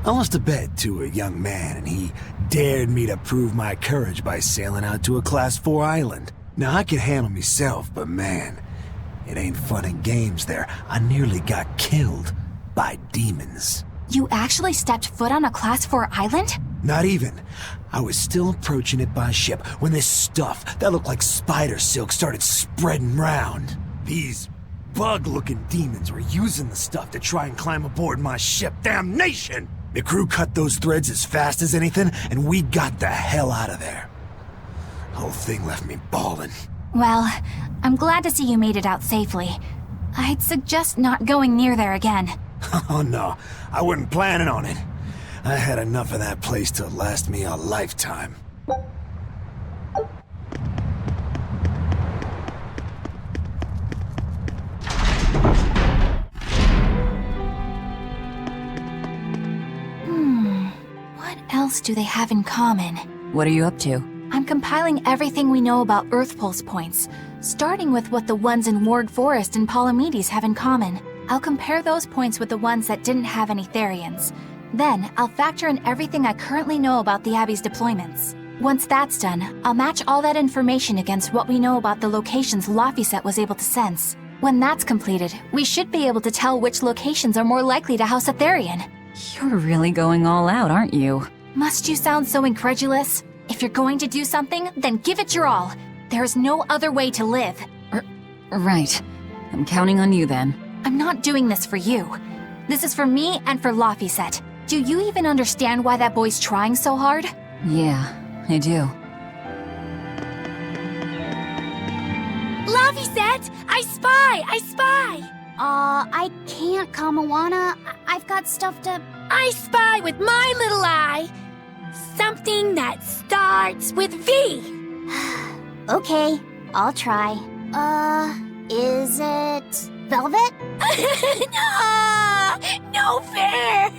I lost a bet to a young man, and he dared me to prove my courage by sailing out to a Class 4 island. Now, I can handle myself, but man, it ain't fun and games there. I nearly got killed by demons. You actually stepped foot on a Class 4 island? Not even. I was still approaching it by ship when this stuff that looked like spider silk started spreading round. These bug-looking demons were using the stuff to try and climb aboard my ship. Damnation! The crew cut those threads as fast as anything, and we got the hell out of there. The whole thing left me bawling. Well, I'm glad to see you made it out safely. I'd suggest not going near there again. Oh no, I wasn't planning on it. I had enough of that place to last me a lifetime. What else do they have in common? What are you up to? I'm compiling everything we know about Earth Pulse points, starting with what the ones in Ward Forest and Palamedes have in common. I'll compare those points with the ones that didn't have any Therians. Then, I'll factor in everything I currently know about the Abbey's deployments. Once that's done, I'll match all that information against what we know about the locations Laphicet was able to sense. When that's completed, we should be able to tell which locations are more likely to house a Therian. You're really going all out, aren't you? Must you sound so incredulous? If you're going to do something, then give it your all. There's no other way to live. Right. I'm counting on you then. I'm not doing this for you. This is for me and for Laphicet. Do you even understand why that boy's trying so hard? Yeah, I do. Laphicet! I spy! I can't, Kamawana. I've got stuff to... I spy with my little eye! Something that starts with V! Okay, I'll try. Is it... Velvet? No fair!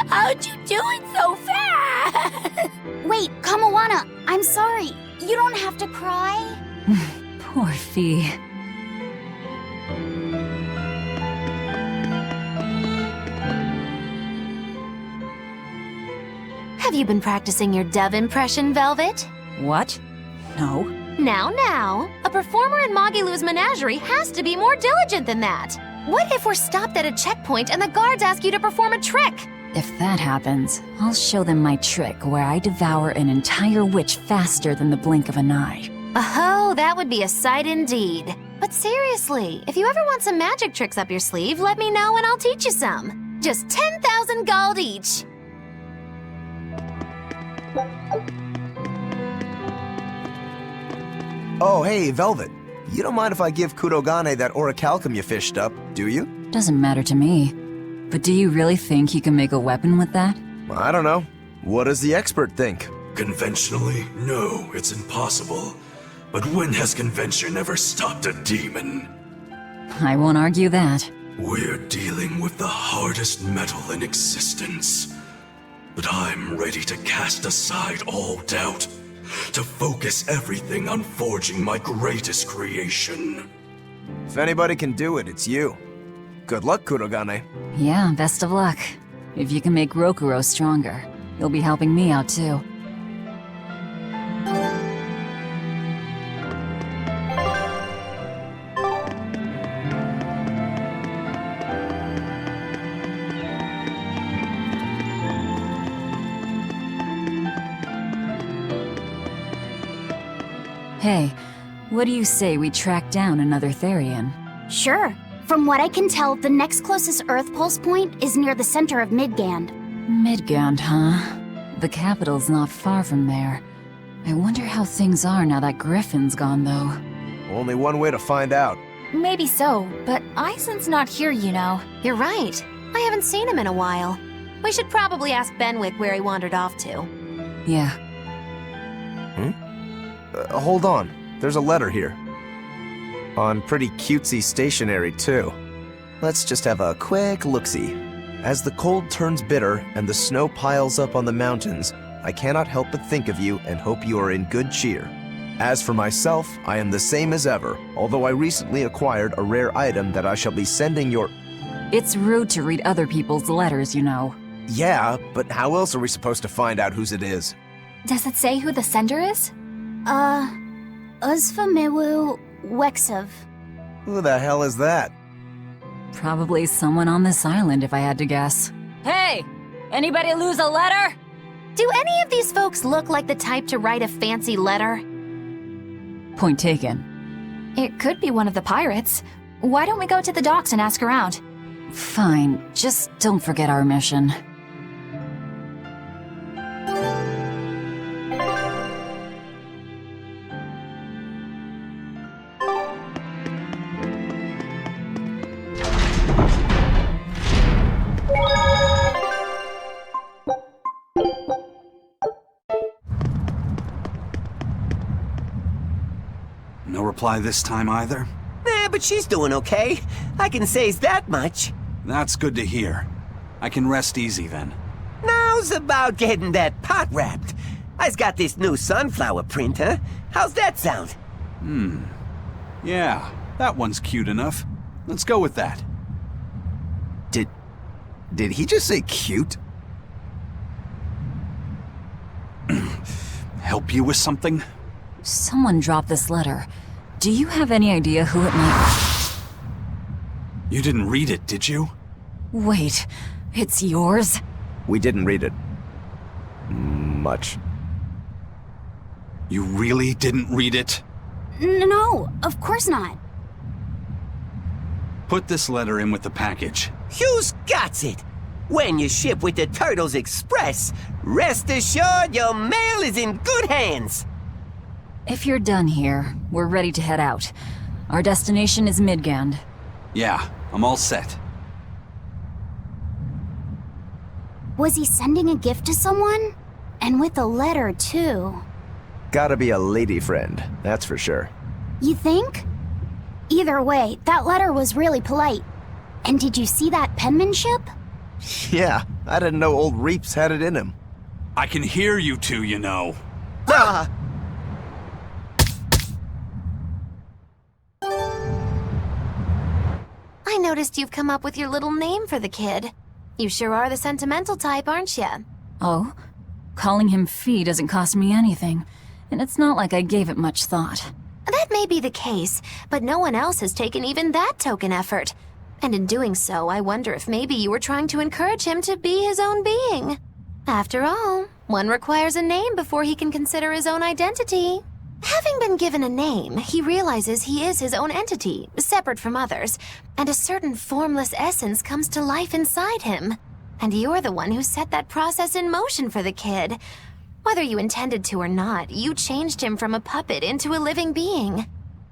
How'd you do it so fast? Wait, Kamawana, I'm sorry. You don't have to cry. Poor Fee. Have you been practicing your dove impression, Velvet? What? No. Now, a performer in Magilou's menagerie has to be more diligent than that. What if we're stopped at a checkpoint and the guards ask you to perform a trick? If that happens, I'll show them my trick where I devour an entire witch faster than the blink of an eye. Oh, that would be a sight indeed. But seriously, if you ever want some magic tricks up your sleeve, let me know and I'll teach you some. Just 10,000 gold each. Oh, hey, Velvet. You don't mind if I give Kudogane that orichalcum you fished up, do you? Doesn't matter to me. But do you really think you can make a weapon with that? I don't know. What does the expert think? Conventionally, no, it's impossible. But when has convention ever stopped a demon? I won't argue that. We're dealing with the hardest metal in existence. But I'm ready to cast aside all doubt, to focus everything on forging my greatest creation. If anybody can do it, it's you. Good luck, Kudogane. Yeah, best of luck. If you can make Rokuro stronger, you'll be helping me out too. Hey, what do you say we track down another Therian? Sure. From what I can tell, the next closest Earth Pulse point is near the center of Midgand. Midgand, huh? The capital's not far from there. I wonder how things are now that Griffin's gone, though. Only one way to find out. Maybe so, but Eisen's not here, you know. You're right. I haven't seen him in a while. We should probably ask Benwick where he wandered off to. Yeah. Hold on. There's a letter here. On pretty cutesy stationery, too. Let's just have a quick look-see. As the cold turns bitter and the snow piles up on the mountains, I cannot help but think of you and hope you are in good cheer. As for myself, I am the same as ever, although I recently acquired a rare item that I shall be sending your... It's rude to read other people's letters, you know. Yeah, but how else are we supposed to find out whose it is? Does it say who the sender is? Uzfamewu Wexov. Who the hell is that? Probably someone on this island, if I had to guess. Hey! Anybody lose a letter? Do any of these folks look like the type to write a fancy letter? Point taken. It could be one of the pirates. Why don't we go to the docks and ask around? Fine, just don't forget our mission. No reply this time either? Nah, but she's doing okay. I can say's that much. That's good to hear. I can rest easy then. Now's about getting that pot wrapped. I's got this new sunflower printer. How's that sound? Yeah, that one's cute enough. Let's go with that. Did he just say cute? Help you with something? Someone dropped this letter. Do you have any idea who it might... You didn't read it, did you? Wait, it's yours? We didn't read it. Much. You really didn't read it? No, of course not. Put this letter in with the package. Who's got it? When you ship with the Turtles Express, rest assured your mail is in good hands. If you're done here, we're ready to head out. Our destination is Midgand. Yeah, I'm all set. Was he sending a gift to someone? And with a letter, too. Gotta be a lady friend, that's for sure. You think? Either way, that letter was really polite. And did you see that penmanship? Yeah, I didn't know old Reeps had it in him. I can hear you two, you know. Ah! I noticed you've come up with your little name for the kid. You sure are the sentimental type, aren't you? Oh? Calling him Fee doesn't cost me anything, and it's not like I gave it much thought. That may be the case, but no one else has taken even that token effort. And in doing so, I wonder if maybe you were trying to encourage him to be his own being. After all, one requires a name before he can consider his own identity. Having been given a name, he realizes he is his own entity, separate from others, and a certain formless essence comes to life inside him. And you're the one who set that process in motion for the kid. Whether you intended to or not, you changed him from a puppet into a living being.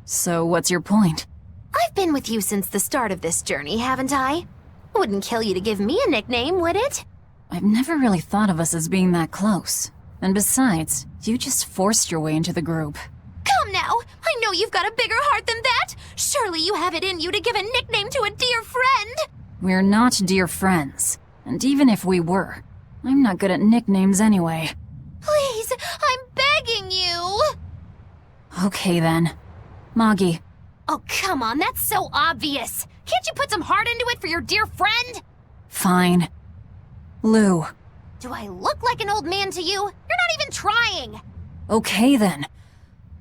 So what's your point? I've been with you since the start of this journey, haven't I? Wouldn't kill you to give me a nickname, would it? I've never really thought of us as being that close. And besides, you just forced your way into the group. Come now! I know you've got a bigger heart than that! Surely you have it in you to give a nickname to a dear friend! We're not dear friends. And even if we were, I'm not good at nicknames anyway. Please, I'm begging you! Okay then. Moggy. Oh, come on, that's so obvious. Can't you put some heart into it for your dear friend? Fine. Lou. Do I look like an old man to you? You're not even trying! Okay then.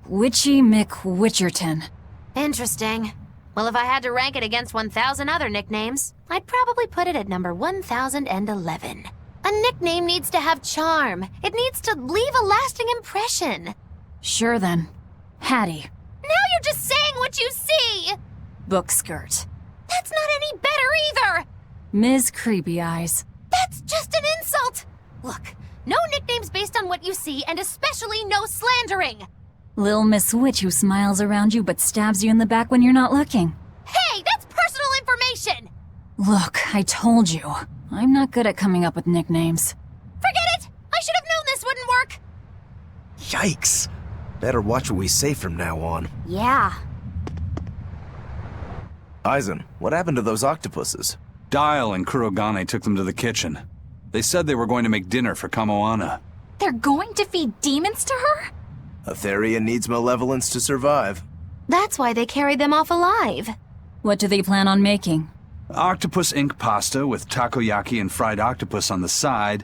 Witchy McWitcherton. Interesting. Well, if I had to rank it against 1,000 other nicknames, I'd probably put it at number 1,011. A nickname needs to have charm. It needs to leave a lasting impression. Sure then. Hattie. Now you're just saying what you see! Bookskirt. That's not any better either! Ms. Creepy Eyes. That's just an insult! Look, no nicknames based on what you see, and especially no slandering! Lil Miss Witch who smiles around you but stabs you in the back when you're not looking. Hey, that's personal information! Look, I told you. I'm not good at coming up with nicknames. Forget it! I should have known this wouldn't work! Yikes. Better watch what we say from now on. Yeah. Aizen, what happened to those octopuses? Dial and Kurogane took them to the kitchen. They said they were going to make dinner for Kamoana. They're going to feed demons to her? A Therian needs malevolence to survive. That's why they carried them off alive. What do they plan on making? Octopus ink pasta with takoyaki and fried octopus on the side,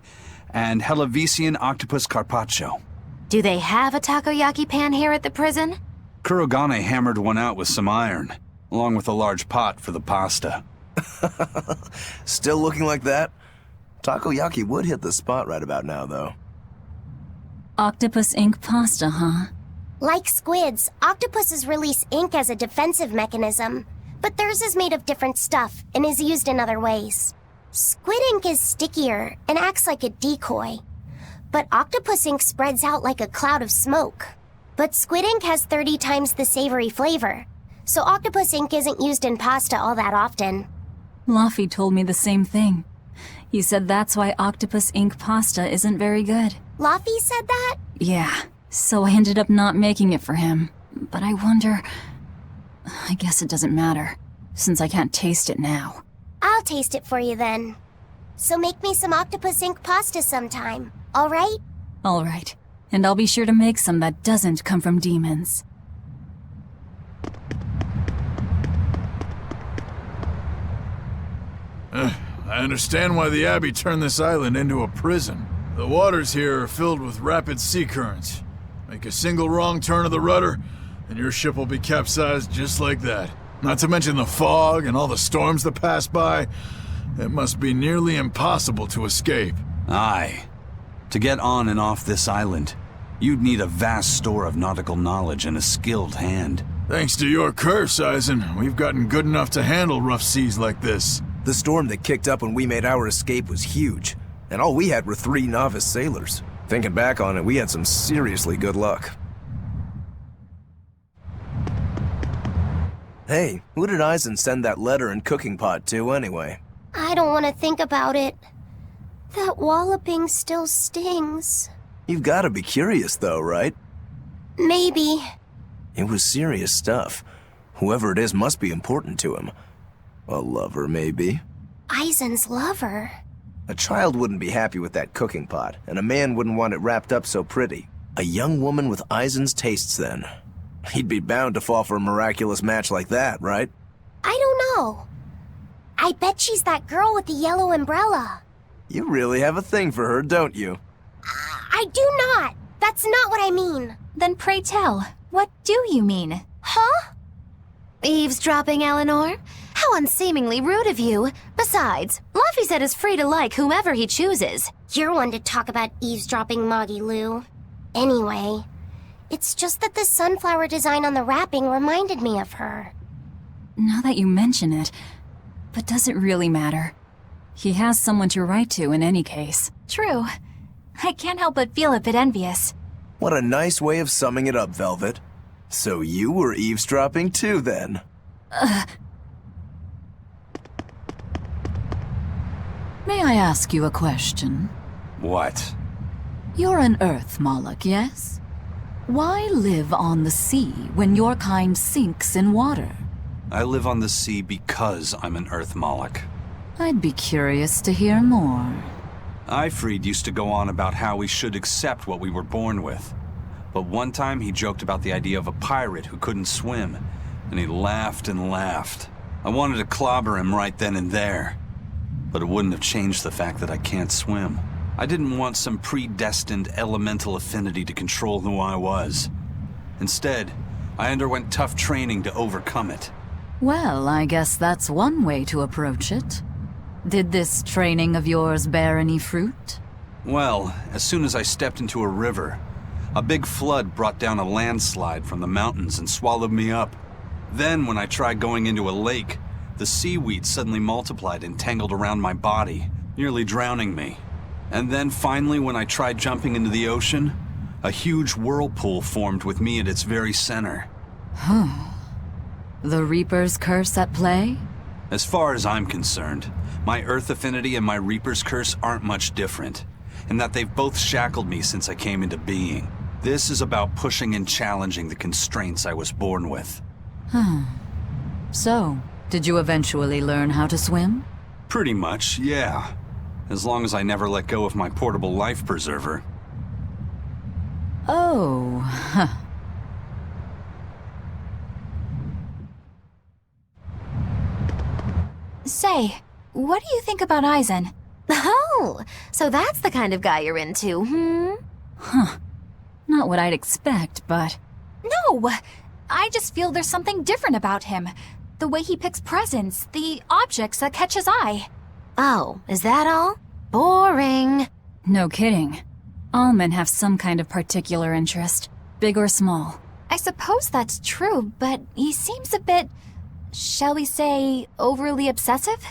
and Hellavisian octopus carpaccio. Do they have a takoyaki pan here at the prison? Kurogane hammered one out with some iron, along with a large pot for the pasta. Still looking like that? Takoyaki would hit the spot right about now, though. Octopus ink pasta, huh? Like squids, octopuses release ink as a defensive mechanism, but theirs is made of different stuff and is used in other ways. Squid ink is stickier and acts like a decoy, but octopus ink spreads out like a cloud of smoke. But squid ink has 30 times the savory flavor, so octopus ink isn't used in pasta all that often. Laffy told me the same thing. He said that's why octopus ink pasta isn't very good. Laffy said that? Yeah, so I ended up not making it for him. But I wonder... I guess it doesn't matter, since I can't taste it now. I'll taste it for you then. So make me some octopus ink pasta sometime, alright? Alright, and I'll be sure to make some that doesn't come from demons. I understand why the Abbey turned this island into a prison. The waters here are filled with rapid sea currents. Make a single wrong turn of the rudder, and your ship will be capsized just like that. Not to mention the fog and all the storms that pass by. It must be nearly impossible to escape. Aye. To get on and off this island, you'd need a vast store of nautical knowledge and a skilled hand. Thanks to your curse, Eisen, we've gotten good enough to handle rough seas like this. The storm that kicked up when we made our escape was huge, and all we had were 3 novice sailors. Thinking back on it, we had some seriously good luck. Hey, who did Eisen send that letter and cooking pot to anyway? I don't want to think about it. That walloping still stings. You've got to be curious though, right? Maybe. It was serious stuff. Whoever it is must be important to him. A lover, maybe. Eisen's lover. A child wouldn't be happy with that cooking pot, and a man wouldn't want it wrapped up so pretty. A young woman with Eisen's tastes, then. He'd be bound to fall for a miraculous match like that, right? I don't know. I bet she's that girl with the yellow umbrella. You really have a thing for her, don't you? I do not. That's not what I mean. Then pray tell, what do you mean? Huh? Eavesdropping, Eleanor? How unseemingly rude of you. Besides, Laffy said is free to like whomever he chooses. You're one to talk about eavesdropping, Moggy Lou. Anyway, it's just that the sunflower design on the wrapping reminded me of her. Now that you mention it, but does it really matter? He has someone to write to in any case. True. I can't help but feel a bit envious. What a nice way of summing it up, Velvet. So you were eavesdropping too, then? May I ask you a question? What? You're an Earth Moloch, yes? Why live on the sea when your kind sinks in water? I live on the sea because I'm an Earth Moloch. I'd be curious to hear more. Ifrid used to go on about how we should accept what we were born with. But one time he joked about the idea of a pirate who couldn't swim, and he laughed and laughed. I wanted to clobber him right then and there, but it wouldn't have changed the fact that I can't swim. I didn't want some predestined elemental affinity to control who I was. Instead, I underwent tough training to overcome it. Well, I guess that's one way to approach it. Did this training of yours bear any fruit? Well, as soon as I stepped into a river, a big flood brought down a landslide from the mountains and swallowed me up. Then, when I tried going into a lake, the seaweed suddenly multiplied and tangled around my body, nearly drowning me. And then finally, when I tried jumping into the ocean, a huge whirlpool formed with me at its very center. The Reaper's curse at play? As far as I'm concerned, my Earth affinity and my Reaper's curse aren't much different, in that they've both shackled me since I came into being. This is about pushing and challenging the constraints I was born with. So, did you eventually learn how to swim? Pretty much, yeah. As long as I never let go of my portable life preserver. Oh, huh. Say, what do you think about Eisen? Oh, so that's the kind of guy you're into, hmm? Huh. Not what I'd expect, but... No! I just feel there's something different about him. The way he picks presents, the objects that catch his eye. Oh, is that all? Boring. No kidding. All men have some kind of particular interest, big or small. I suppose that's true, but he seems a bit, shall we say, overly obsessive?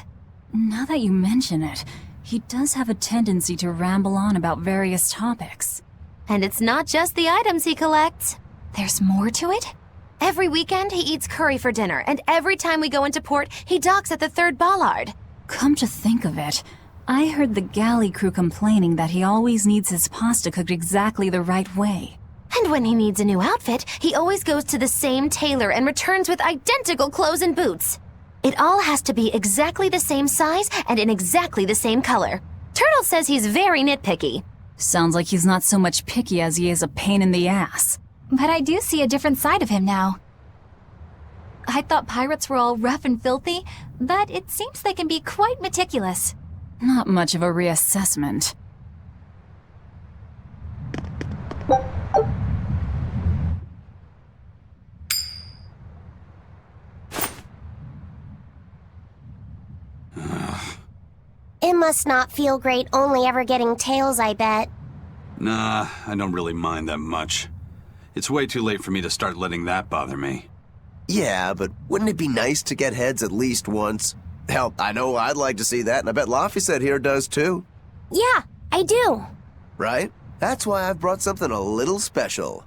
Now that you mention it, he does have a tendency to ramble on about various topics. And it's not just the items he collects. There's more to it? Every weekend, he eats curry for dinner, and every time we go into port, he docks at the 3rd bollard. Come to think of it, I heard the galley crew complaining that he always needs his pasta cooked exactly the right way. And when he needs a new outfit, he always goes to the same tailor and returns with identical clothes and boots. It all has to be exactly the same size and in exactly the same color. Turtle says he's very nitpicky. Sounds like he's not so much picky as he is a pain in the ass. But I do see a different side of him now. I thought pirates were all rough and filthy, but it seems they can be quite meticulous. Not much of a reassessment. It must not feel great only ever getting tails, I bet. Nah, I don't really mind that much. It's way too late for me to start letting that bother me. Yeah, but wouldn't it be nice to get heads at least once? Hell, I know I'd like to see that, and I bet Laphicet here does too. Yeah, I do. Right? That's why I've brought something a little special.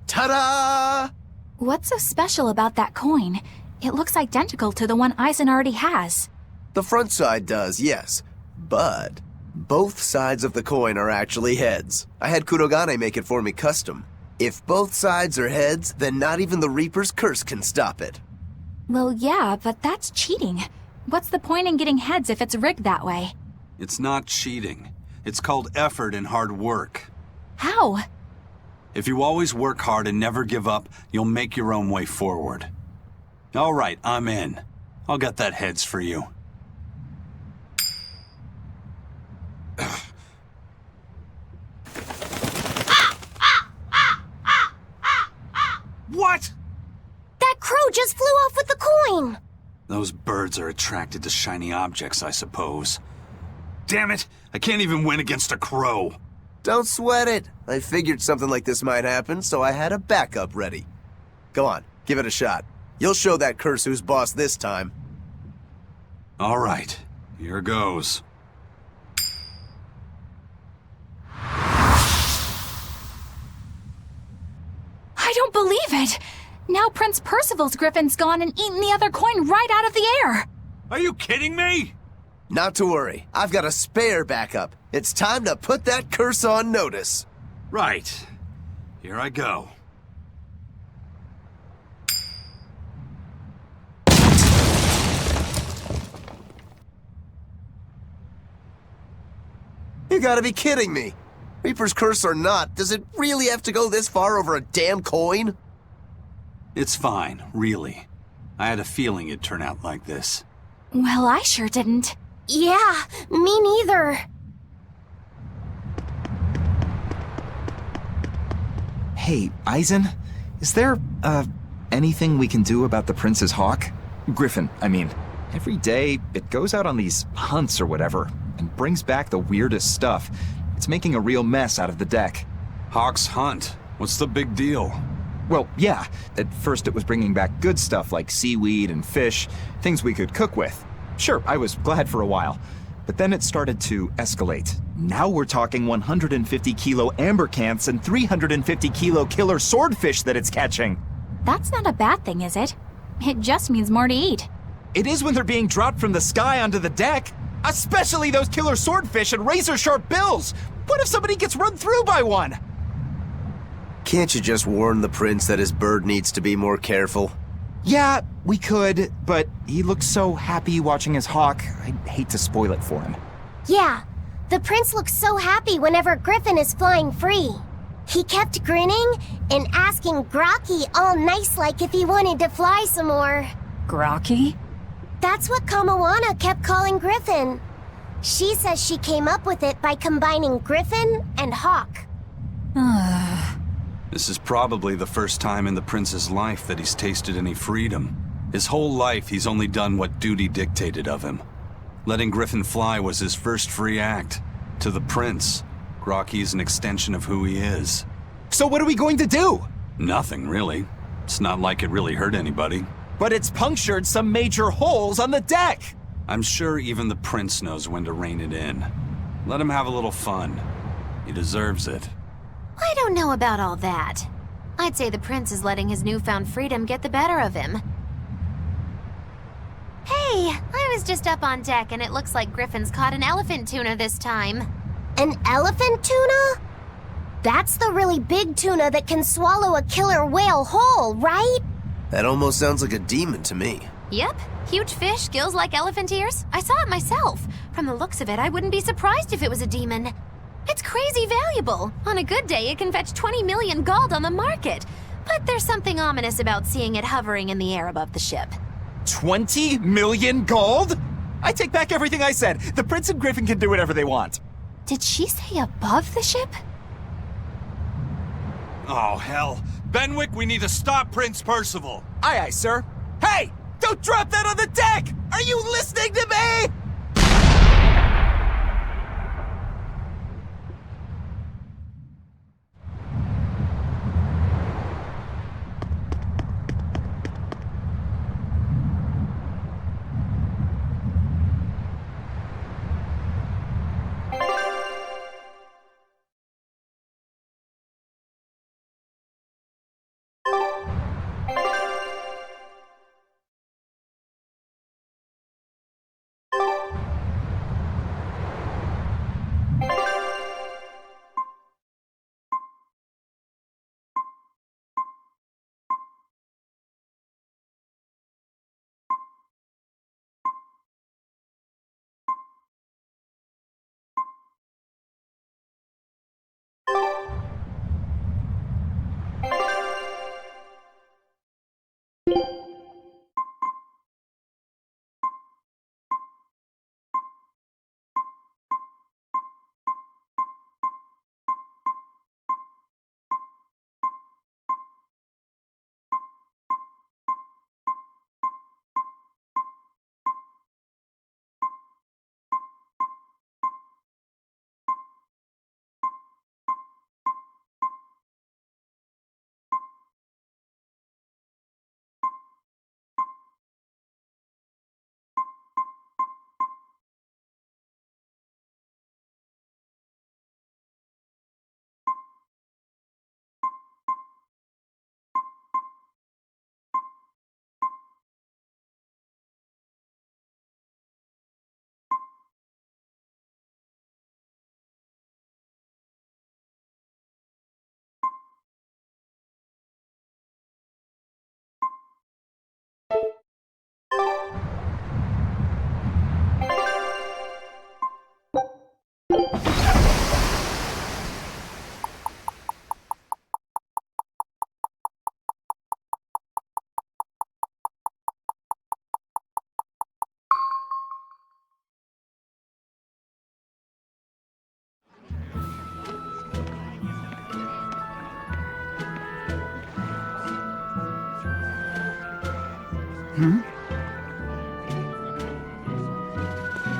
Ta-da! What's so special about that coin? It looks identical to the one Eisen already has. The front side does, yes. But both sides of the coin are actually heads. I had Kurogane make it for me custom. If both sides are heads, then not even the Reaper's curse can stop it. Well, yeah, but that's cheating. What's the point in getting heads if it's rigged that way? It's not cheating. It's called effort and hard work. How? If you always work hard and never give up, you'll make your own way forward. All right, I'm in. I'll get that heads for you. What? That crow just flew off with the coin! Those birds are attracted to shiny objects, I suppose. Damn it! I can't even win against a crow! Don't sweat it. I figured something like this might happen, so I had a backup ready. Go on, give it a shot. You'll show that curse who's boss this time. All right, here goes. I don't believe it! Now Prince Percival's griffin's gone and eaten the other coin right out of the air! Are you kidding me? Not to worry, I've got a spare backup. It's time to put that curse on notice. Right. Here I go. You gotta be kidding me. Reaper's curse or not, does it really have to go this far over a damn coin? It's fine, really. I had a feeling it'd turn out like this. Well, I sure didn't. Yeah, me neither. Hey, Eisen, is there, anything we can do about the Prince's hawk? Griffin, I mean. Every day, it goes out on these hunts or whatever, and brings back the weirdest stuff. It's making a real mess out of the deck. Hawk's hunt? What's the big deal? Well, yeah. At first it was bringing back good stuff like seaweed and fish, things we could cook with. Sure, I was glad for a while. But then it started to escalate. Now we're talking 150-kilo ambercants and 350-kilo killer swordfish that it's catching. That's not a bad thing, is it? It just means more to eat. It is when they're being dropped from the sky onto the deck. Especially those killer swordfish and razor-sharp bills! What if somebody gets run through by one? Can't you just warn the prince that his bird needs to be more careful? Yeah, we could, but he looks so happy watching his hawk, I'd hate to spoil it for him. Yeah, the prince looks so happy whenever Griffin is flying free. He kept grinning and asking Grocky all nice-like if he wanted to fly some more. Grocky? That's what Kamawana kept calling Griffin. She says she came up with it by combining Griffin and Hawk. This is probably the first time in the prince's life that he's tasted any freedom. His whole life, he's only done what duty dictated of him. Letting Griffin fly was his first free act. To the prince, Grocky is an extension of who he is. So what are we going to do? Nothing, really. It's not like it really hurt anybody. But it's punctured some major holes on the deck! I'm sure even the prince knows when to rein it in. Let him have a little fun. He deserves it. I don't know about all that. I'd say the prince is letting his newfound freedom get the better of him. Hey, I was just up on deck and it looks like Griffin's caught an elephant tuna this time. An elephant tuna? That's the really big tuna that can swallow a killer whale whole, right? That almost sounds like a demon to me. Yep, huge fish, gills like elephant ears. I saw it myself. From the looks of it, I wouldn't be surprised if it was a demon. It's crazy valuable. On a good day, it can fetch 20 million gold on the market. But there's something ominous about seeing it hovering in the air above the ship. 20 million gold? I take back everything I said. The prince and Griffin can do whatever they want. Did she say above the ship? Oh, hell. Benwick, we need to stop Prince Percival. Aye, aye, sir. Hey! Don't drop that on the deck! Are you listening to me?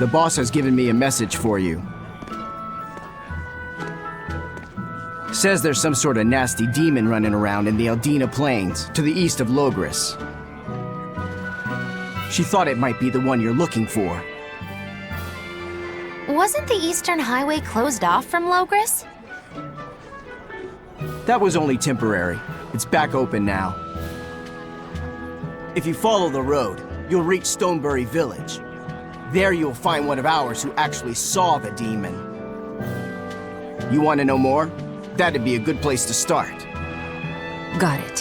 The boss has given me a message for you. Says there's some sort of nasty demon running around in the Eldina Plains, to the east of Logris. She thought it might be the one you're looking for. Wasn't the Eastern Highway closed off from Logris? That was only temporary. It's back open now. If you follow the road, you'll reach Stonebury Village. There you'll find one of ours who actually saw the demon. You want to know more? That'd be a good place to start. Got it.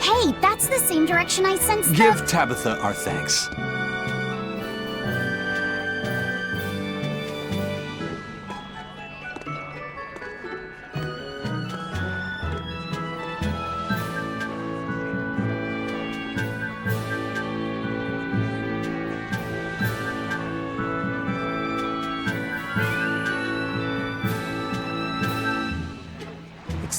Hey, that's the same direction I sensed. Give Tabitha our thanks.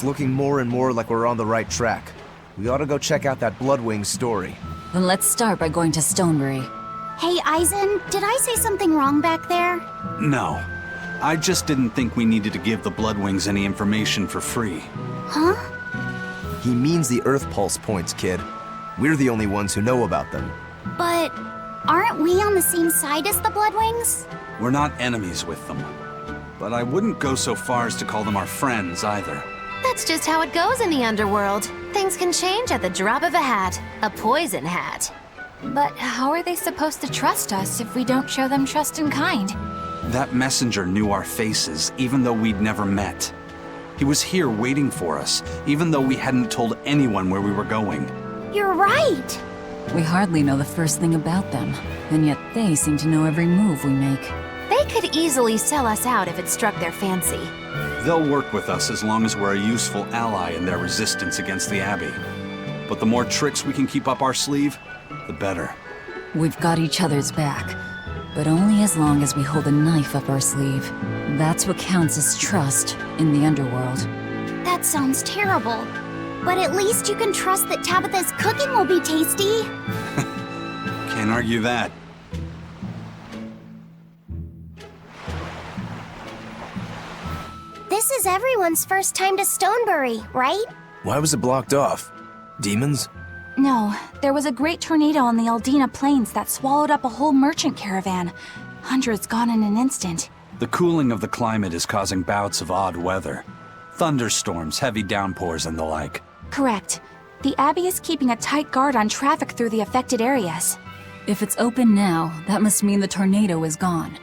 It's looking more and more like we're on the right track. We ought to go check out that Bloodwing story. Then let's start by going to Stonebury. Hey, Eisen, did I say something wrong back there? No. I just didn't think we needed to give the Bloodwings any information for free. Huh? He means the Earth Pulse points, kid. We're the only ones who know about them. But aren't we on the same side as the Bloodwings? We're not enemies with them. But I wouldn't go so far as to call them our friends either. That's just how it goes in the underworld. Things can change at the drop of a hat. A poison hat. But how are they supposed to trust us if we don't show them trust in kind? That messenger knew our faces, even though we'd never met. He was here waiting for us, even though we hadn't told anyone where we were going. You're right! We hardly know the first thing about them, and yet they seem to know every move we make. They could easily sell us out if it struck their fancy. They'll work with us as long as we're a useful ally in their resistance against the Abbey. But the more tricks we can keep up our sleeve, the better. We've got each other's back, but only as long as we hold a knife up our sleeve. That's what counts as trust in the underworld. That sounds terrible. But at least you can trust that Tabitha's cooking will be tasty. Can't argue that. This is everyone's first time to Stonebury, right? Why was it blocked off? Demons? No, there was a great tornado on the Aldina Plains that swallowed up a whole merchant caravan. Hundreds gone in an instant. The cooling of the climate is causing bouts of odd weather. Thunderstorms, heavy downpours, and the like. Correct. The Abbey is keeping a tight guard on traffic through the affected areas. If it's open now, that must mean the tornado is gone.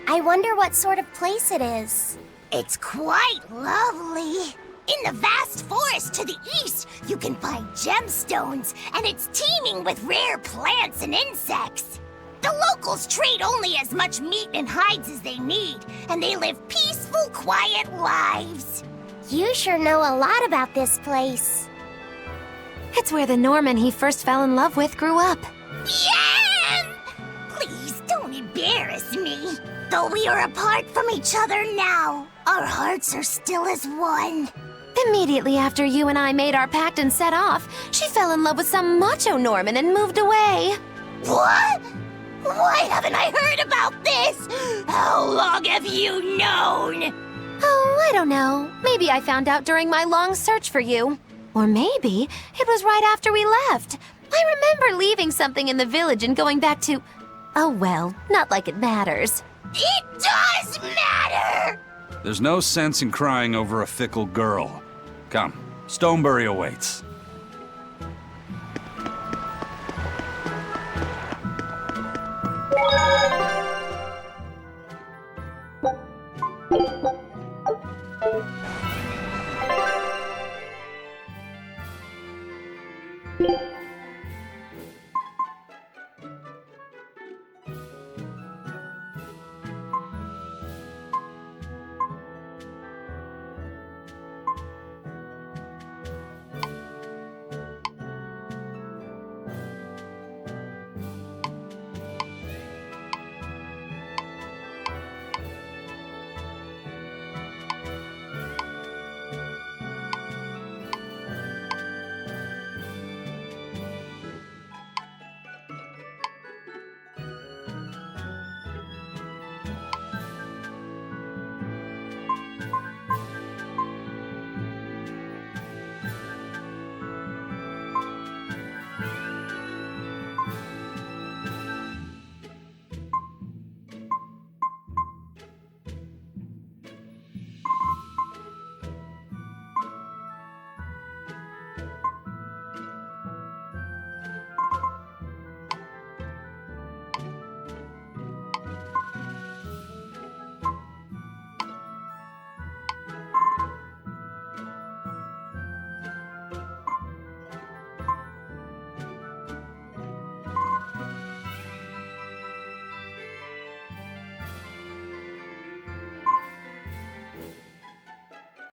I wonder what sort of place it is. It's quite lovely. In the vast forest to the east, you can find gemstones, and it's teeming with rare plants and insects. The locals trade only as much meat and hides as they need, and they live peaceful, quiet lives. You sure know a lot about this place. It's where the Norman he first fell in love with grew up. Yeah! Please don't embarrass me. Though we are apart from each other now, our hearts are still as one. Immediately after you and I made our pact and set off, she fell in love with some macho Norman and moved away. What? Why haven't I heard about this? How long have you known? Oh, I don't know. Maybe I found out during my long search for you. Or maybe it was right after we left. I remember leaving something in the village and going back to... Oh well, not like it matters. It does matter! There's no sense in crying over a fickle girl. Come, Stonebury awaits.